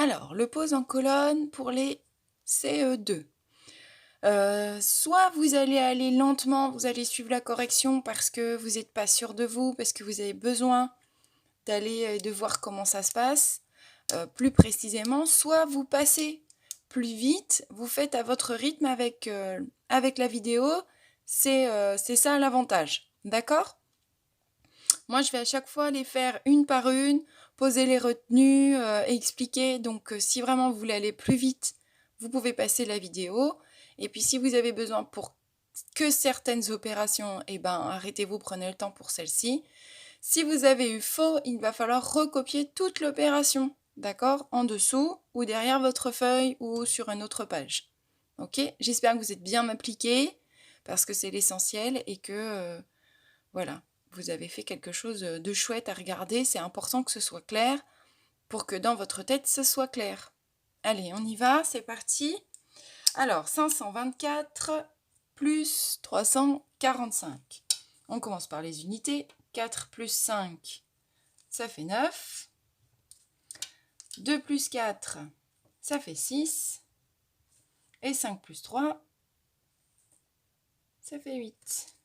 Alors, le pose en colonne pour les CE2. Soit vous allez aller lentement, vous allez suivre la correction parce que vous n'êtes pas sûr de vous, parce que vous avez besoin d'aller et de voir comment ça se passe plus précisément, soit vous passez plus vite, vous faites à votre rythme avec la vidéo, c'est ça l'avantage, d'accord? Moi, je vais à chaque fois les faire une par une, poser les retenues et expliquer. Donc, si vraiment vous voulez aller plus vite, vous pouvez passer la vidéo. Et puis, si vous avez besoin pour que certaines opérations, eh ben, arrêtez-vous, prenez le temps pour celle-ci. Si vous avez eu faux, il va falloir recopier toute l'opération, d'accord? En dessous ou derrière votre feuille ou sur une autre page. Ok? J'espère que vous êtes bien appliqué parce que c'est l'essentiel et que, voilà, vous avez fait quelque chose de chouette à regarder. C'est important que ce soit clair pour que dans votre tête, ce soit clair. Allez, on y va, c'est parti. Alors, 524 plus 345. On commence par les unités. 4 plus 5, ça fait 9. 2 plus 4, ça fait 6. Et 5 plus 3, ça fait 8.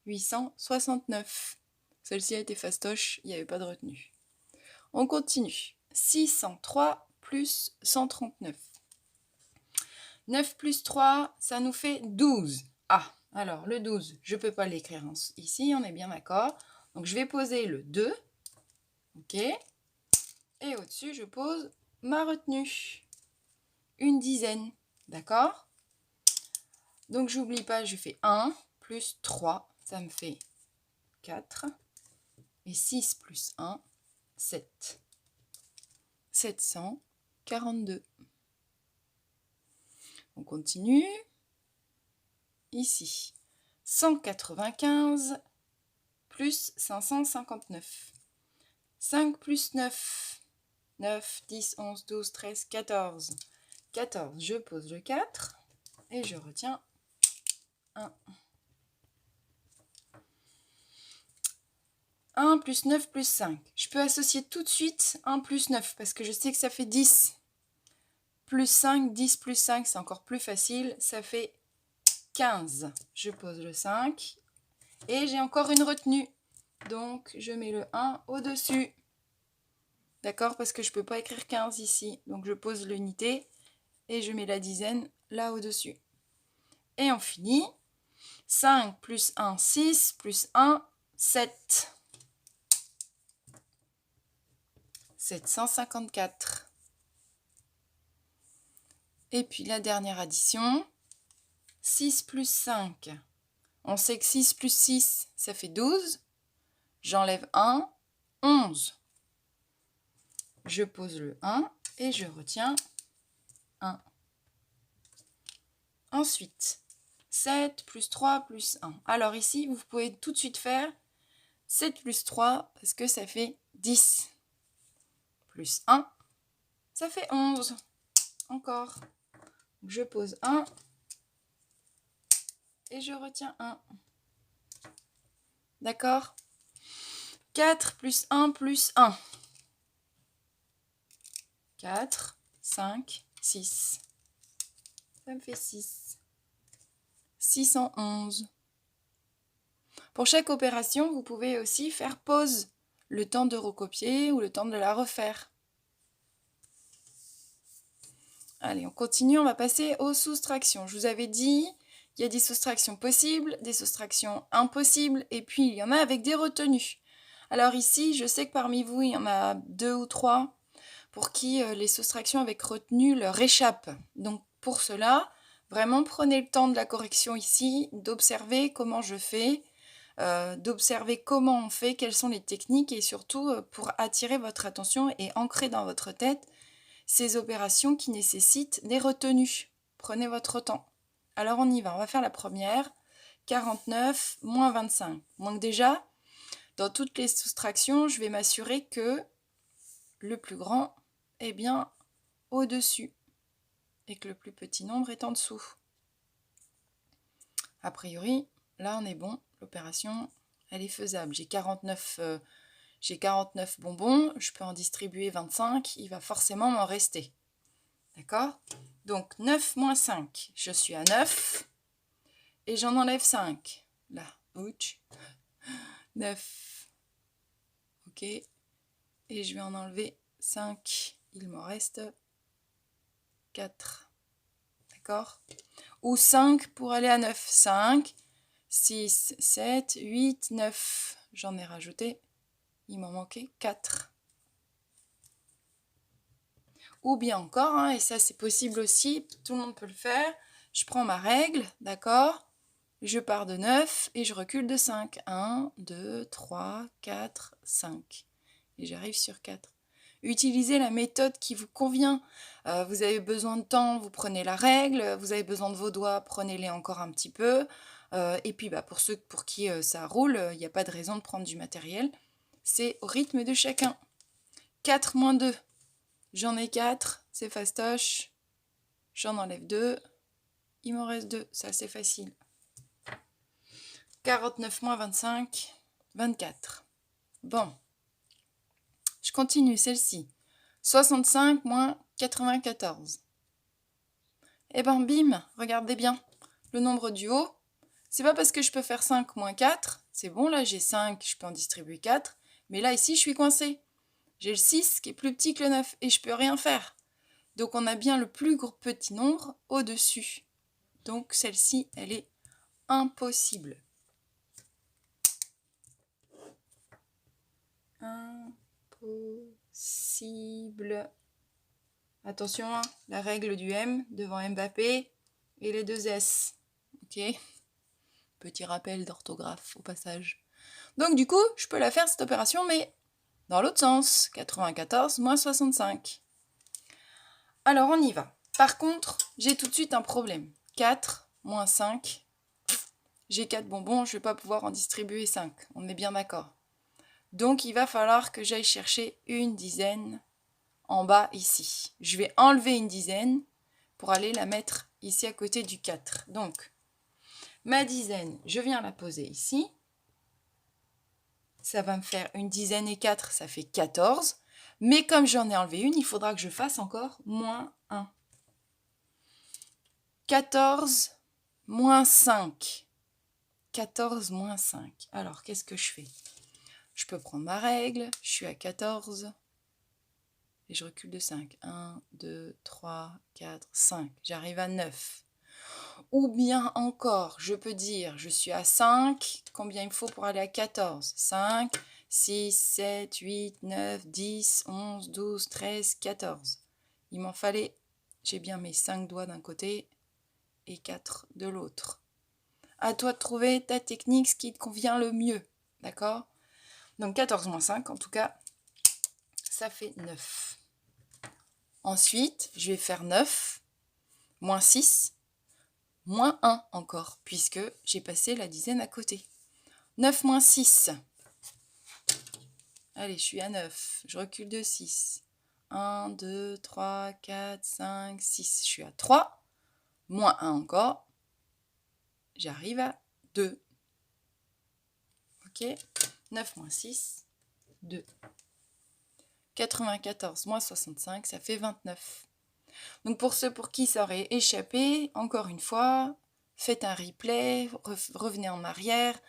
869. Celle-ci a été fastoche, il n'y avait pas de retenue. On continue. 603 plus 139. 9 plus 3, ça nous fait 12. Ah, alors le 12, je ne peux pas l'écrire ici, on est bien d'accord. Donc je vais poser le 2. Ok. Et au-dessus, je pose ma retenue. Une dizaine. D'accord? Donc j'oublie pas, je fais 1 plus 3, ça me fait 4. Et 6 plus 1, 7. 742. On continue. Ici, 195 plus 559. 5 plus 9. 9, 10, 11, 12, 13, 14. 14, je pose le 4 et je retiens 1. 1 plus 9 plus 5. Je peux associer tout de suite 1 plus 9 parce que je sais que ça fait 10. Plus 5, 10 plus 5, c'est encore plus facile. Ça fait 15. Je pose le 5 et j'ai encore une retenue. Donc, je mets le 1 au-dessus. D'accord? Parce que je ne peux pas écrire 15 ici. Donc, je pose l'unité et je mets la dizaine là au-dessus. Et on finit. 5 plus 1, 6 plus 1, 7. 754. Et puis la dernière addition, 6 plus 5. On sait que 6 plus 6, ça fait 12. J'enlève 1, 11. Je pose le 1 et je retiens 1. Ensuite, 7 plus 3 plus 1. Alors ici, vous pouvez tout de suite faire 7 plus 3 parce que ça fait 10. Plus 1, ça fait 11. Encore. Je pose 1 et je retiens 1. D'accord? 4 plus 1 plus 1. 4, 5, 6. Ça me fait 6. 611. Pour chaque opération, vous pouvez aussi faire pause, le temps de recopier ou le temps de la refaire. Allez, on continue, on va passer aux soustractions. Je vous avais dit, il y a des soustractions possibles, des soustractions impossibles, et puis il y en a avec des retenues. Alors ici, je sais que parmi vous, il y en a 2 ou 3 pour qui les soustractions avec retenue leur échappent. Donc pour cela, vraiment prenez le temps de la correction ici, d'observer comment je fais, d'observer comment on fait, quelles sont les techniques et surtout pour attirer votre attention et ancrer dans votre tête ces opérations qui nécessitent des retenues. Prenez votre temps. Alors on y va, on va faire la première, 49 moins 25. Donc déjà, dans toutes les soustractions, je vais m'assurer que le plus grand est bien au-dessus et que le plus petit nombre est en dessous. A priori, là on est bon, l'opération elle est faisable. J'ai J'ai 49 bonbons, je peux en distribuer 25, il va forcément m'en rester. D'accord? Donc 9 moins 5, je suis à 9. Et j'en enlève 5. Là, ouch. 9. Ok. Et je vais en enlever 5. Il m'en reste 4. D'accord? Ou 5 pour aller à 9. 5, 6, 7, 8, 9. J'en ai rajouté. Il m'en manquait 4. Ou bien encore, hein, et ça c'est possible aussi, tout le monde peut le faire, je prends ma règle, d'accord? Je pars de 9 et je recule de 5. 1, 2, 3, 4, 5. Et j'arrive sur 4. Utilisez la méthode qui vous convient. Vous avez besoin de temps, vous prenez la règle. Vous avez besoin de vos doigts, prenez-les encore un petit peu. Et puis pour ceux pour qui ça roule, il n'y a pas de raison de prendre du matériel. C'est au rythme de chacun. 4 moins 2. J'en ai 4, c'est fastoche. J'en enlève 2. Il m'en reste 2, ça c'est facile. 49 moins 25, 24. Bon, je continue celle-ci. 65 moins 94. Eh ben bim, regardez bien. Le nombre du haut, c'est pas parce que je peux faire 5 moins 4. C'est bon, là j'ai 5, je peux en distribuer 4. Mais là ici, je suis coincée. J'ai le 6 qui est plus petit que le 9 et je peux rien faire. Donc on a bien le plus petit nombre au-dessus. Donc celle-ci, elle est impossible. Impossible. Attention, hein, la règle du M devant Mbappé et les deux S. Ok? Petit rappel d'orthographe au passage. Donc du coup, je peux la faire cette opération, mais dans l'autre sens. 94 moins 65. Alors on y va. Par contre, j'ai tout de suite un problème. 4 moins 5. J'ai 4 bonbons, je ne vais pas pouvoir en distribuer 5. On est bien d'accord. Donc il va falloir que j'aille chercher une dizaine en bas ici. Je vais enlever une dizaine pour aller la mettre ici à côté du 4. Donc, ma dizaine, je viens la poser ici. Ça va me faire une dizaine et 4, ça fait 14. Mais comme j'en ai enlevé une, il faudra que je fasse encore moins 1. 14 moins 5. 14 moins 5. Alors, qu'est-ce que je fais? Je peux prendre ma règle, je suis à 14. Et je recule de 5. 1, 2, 3, 4, 5. J'arrive à 9. Ou bien encore, je peux dire, je suis à 5. Combien il me faut pour aller à 14? 5, 6, 7, 8, 9, 10, 11, 12, 13, 14. Il m'en fallait, j'ai bien mes 5 doigts d'un côté et 4 de l'autre. À toi de trouver ta technique, ce qui te convient le mieux. D'accord? Donc 14 moins 5, en tout cas, ça fait 9. Ensuite, je vais faire 9, moins 6, moins 1 encore, puisque j'ai passé la dizaine à côté. 9 moins 6. Allez, je suis à 9. Je recule de 6. 1, 2, 3, 4, 5, 6. Je suis à 3. Moins 1 encore. J'arrive à 2. Ok? 9 moins 6, 2. 94 moins 65, ça fait 29. Donc pour ceux pour qui ça aurait échappé, encore une fois, faites un replay, revenez en arrière,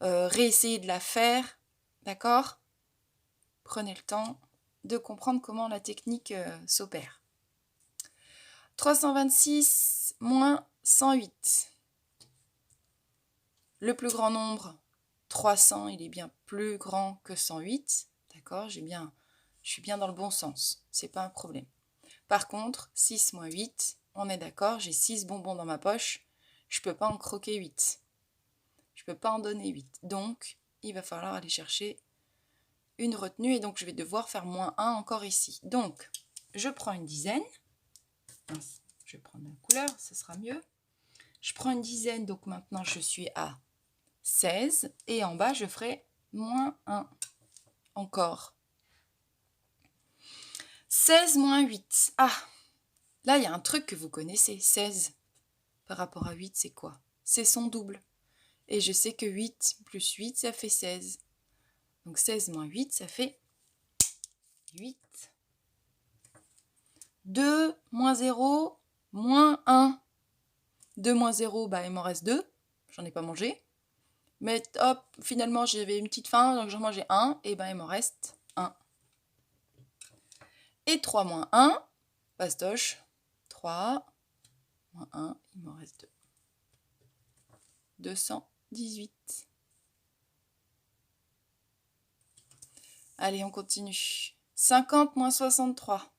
réessayez de la faire, d'accord? Prenez le temps de comprendre comment la technique s'opère. 326 moins 108. Le plus grand nombre, 300, il est bien plus grand que 108, d'accord? Je suis bien dans le bon sens, c'est pas un problème. Par contre, 6 moins 8, on est d'accord, j'ai 6 bonbons dans ma poche, je ne peux pas en croquer 8. Je ne peux pas en donner 8. Donc, il va falloir aller chercher une retenue et donc je vais devoir faire moins 1 encore ici. Donc, je prends une dizaine. Je vais prendre la couleur, ce sera mieux. Je prends une dizaine, donc maintenant je suis à 16. Et en bas, je ferai moins 1 encore. 16 moins 8. Ah, là, il y a un truc que vous connaissez. 16 par rapport à 8, c'est quoi? C'est son double. Et je sais que 8 plus 8, ça fait 16. Donc 16 moins 8, ça fait 8. 2 moins 0, moins 1. 2 moins 0, bah, il m'en reste 2. J'en ai pas mangé. Mais hop, finalement, j'avais une petite faim, donc j'en mangeais 1. Et ben, il m'en reste 1. Et 3 moins 1, pastoche. 3 moins 1, il m'en reste 2. 218. Allez, on continue. 50 moins 63.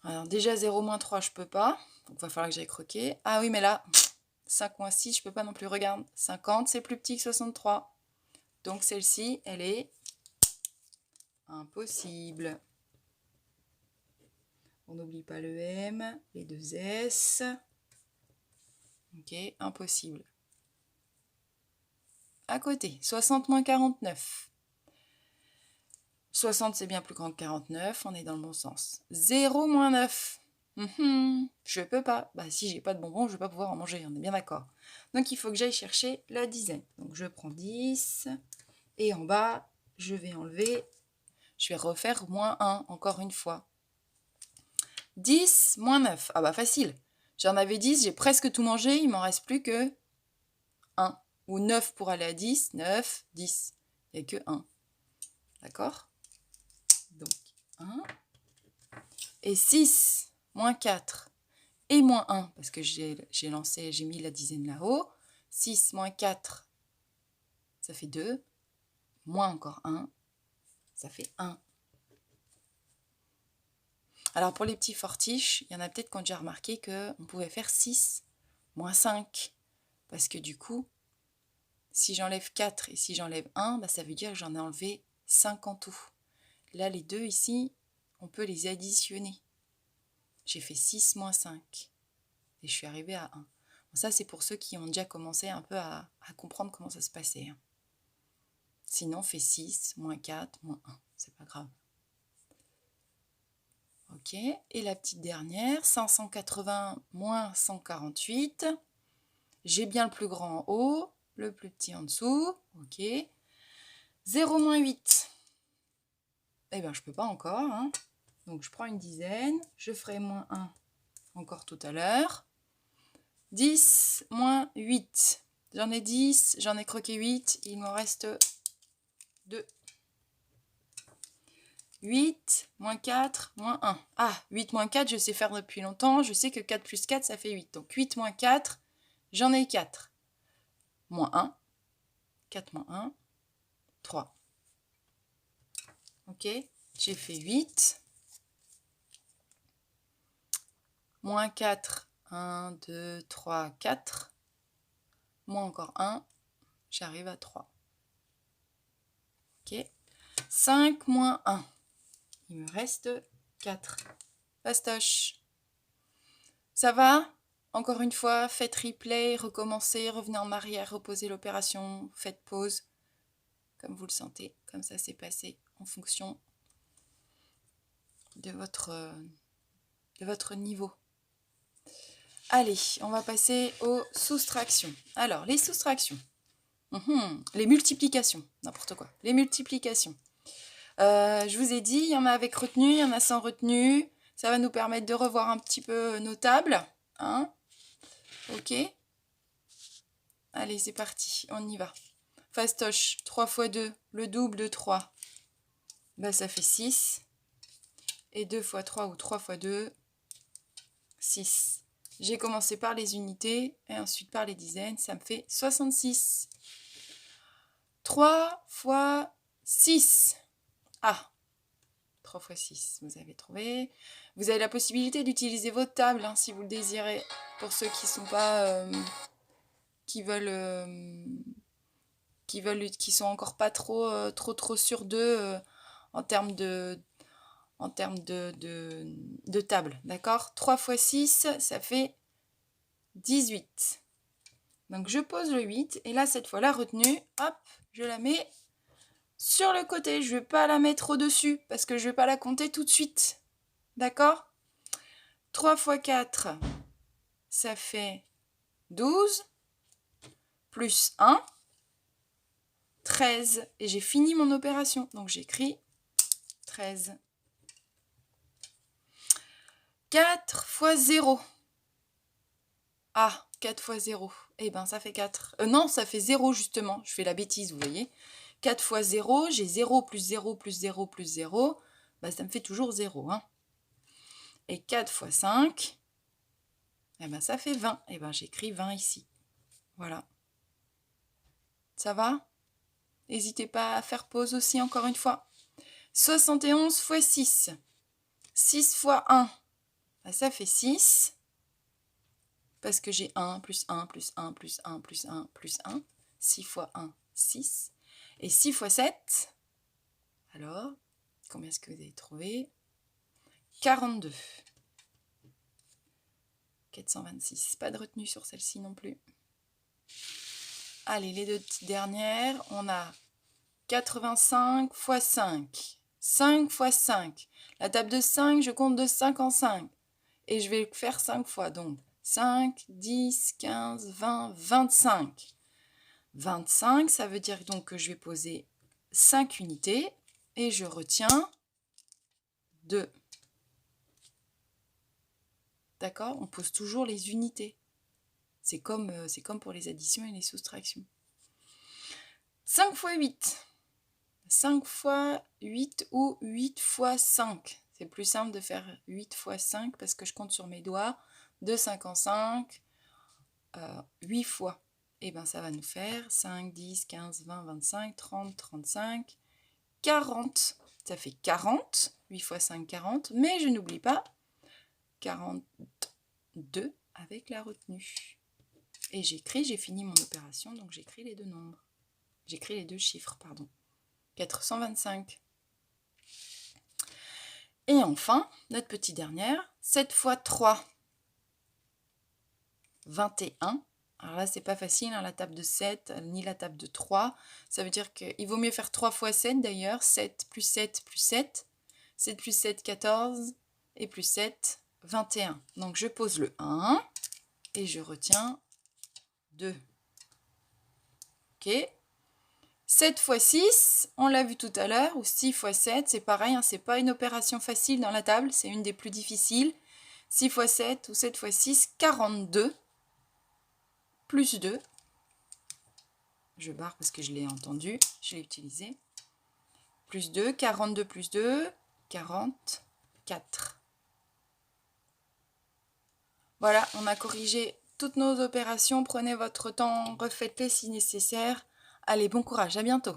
Alors déjà 0 moins 3, je peux pas. Donc il va falloir que j'aille croquer. Ah oui, mais là, 5 moins 6, je peux pas non plus. Regarde, 50, c'est plus petit que 63. Donc celle-ci, elle est impossible. On n'oublie pas le M, les deux S. Ok, impossible. À côté, 60 moins 49. 60, c'est bien plus grand que 49, on est dans le bon sens. 0 moins 9. Je peux pas. Bah si j'ai pas de bonbons, je vais pas pouvoir en manger, on est bien d'accord. Donc il faut que j'aille chercher la dizaine. Donc je prends 10, et en bas, je vais enlever, je vais refaire moins 1, encore une fois. 10 moins 9. Ah bah facile. J'en avais 10, j'ai presque tout mangé, il m'en reste plus que 1. Ou 9 pour aller à 10, 9, 10. Il n'y a que 1. D'accord? Donc 1. Et 6 moins 4 et moins 1, parce que j'ai mis la dizaine là-haut. 6 moins 4, ça fait 2. Moins encore 1, ça fait 1. Alors pour les petits fortiches, il y en a peut-être qui ont déjà remarqué qu'on pouvait faire 6 moins 5. Parce que du coup, si j'enlève 4 et si j'enlève 1, bah ça veut dire que j'en ai enlevé 5 en tout. Là, les deux ici, on peut les additionner. J'ai fait 6 moins 5. Et je suis arrivée à 1. Bon, ça, c'est pour ceux qui ont déjà commencé un peu à comprendre comment ça se passait. Sinon, on fait 6 moins 4 moins 1. C'est pas grave. Ok, et la petite dernière, 580 moins 148. J'ai bien le plus grand en haut, le plus petit en dessous. Ok. 0 moins 8. Eh bien, je peux pas encore. Donc, je prends une dizaine. Je ferai moins 1 encore tout à l'heure. 10 moins 8. J'en ai 10, j'en ai croqué 8. Il m'en reste 2. 8, moins 4, moins 1. Ah, 8 moins 4, je sais faire depuis longtemps. Je sais que 4 plus 4, ça fait 8. Donc 8 moins 4, j'en ai 4. Moins 1. 4 moins 1, 3. Ok, j'ai fait 8. Moins 4, 1, 2, 3, 4. Moins encore 1, j'arrive à 3. Ok, 5 moins 1. Il me reste 4. Pastoche. Ça va? Encore une fois, faites replay, recommencez, revenez en arrière, reposez l'opération, faites pause, comme vous le sentez. Comme ça, c'est passé en fonction de votre niveau. Allez, on va passer aux soustractions. Alors, les soustractions. Les multiplications, n'importe quoi. Les multiplications. Je vous ai dit, il y en a avec retenue, il y en a sans retenue. Ça va nous permettre de revoir un petit peu nos tables. Ok. Allez, c'est parti, on y va. Fastoche, 3 fois 2, le double de 3. Bah, ça fait 6. Et 2 fois 3 ou 3 fois 2, 6. J'ai commencé par les unités et ensuite par les dizaines. Ça me fait 66. 3 fois 6. Ah, 3 fois 6, vous avez trouvé. Vous avez la possibilité d'utiliser votre table si vous le désirez. Pour ceux qui sont pas... qui sont encore pas trop sûrs d'eux en termes de table. D'accord? 3 fois 6, ça fait 18. Donc je pose le 8 et là cette fois la retenue, hop, je la mets sur le côté. Je ne vais pas la mettre au-dessus parce que je ne vais pas la compter tout de suite. D'accord? 3 fois 4, ça fait 12, plus 1. 13. Et j'ai fini mon opération. Donc j'écris 13. 4 fois 0. Ah, 4 fois 0. Eh ben, ça fait 4. Non, ça fait 0 justement. Je fais la bêtise, vous voyez. 4 fois 0, j'ai 0 plus 0 plus 0 plus 0. Bah, ça me fait toujours 0. Hein. Et 4 fois 5, eh ben, ça fait 20. Eh ben, j'écris 20 ici. Voilà. Ça va? N'hésitez pas à faire pause aussi, encore une fois. 71 fois 6. 6 fois 1, bah, ça fait 6. Parce que j'ai 1 plus 1 plus 1 plus 1 plus 1 plus 1. 6 fois 1, 6. Et 6 fois 7, alors, combien est-ce que vous avez trouvé? 42. 426. Pas de retenue sur celle-ci non plus. Allez, les deux petites dernières. On a 85 fois 5. 5 fois 5. La table de 5, je compte de 5 en 5. Et je vais faire 5 fois. Donc, 5, 10, 15, 20, 25. 25, ça veut dire donc que je vais poser 5 unités. Et je retiens 2. D'accord? On pose toujours les unités. C'est comme pour les additions et les soustractions. 5 fois 8. 5 fois 8 ou 8 fois 5. C'est plus simple de faire 8 fois 5 parce que je compte sur mes doigts. De 5 en 5, 8 fois. Et bien ça va nous faire 5, 10, 15, 20, 25, 30, 35, 40. Ça fait 40. 8 fois 5, 40. Mais je n'oublie pas 42 avec la retenue. Et j'ai fini mon opération, donc j'écris les deux nombres. J'écris les deux chiffres, pardon. 425. Et enfin, notre petite dernière, 7 fois 3. 21. Alors là, c'est pas facile, hein, la table de 7, ni la table de 3. Ça veut dire qu'il vaut mieux faire 3 fois 7 d'ailleurs. 7 plus 7 plus 7. 7 plus 7, 14. Et plus 7, 21. Donc je pose le 1 et je retiens 2. Ok. 7 fois 6, on l'a vu tout à l'heure, ou 6 fois 7, c'est pareil, hein, c'est pas une opération facile dans la table, c'est une des plus difficiles. 6 fois 7 ou 7 fois 6, 42, plus 2. Je barre parce que je l'ai entendu, je l'ai utilisé. Plus 2, 42 plus 2, 44. Voilà, on a corrigé toutes nos opérations. Prenez votre temps, refaites-les si nécessaire. Allez, bon courage, à bientôt.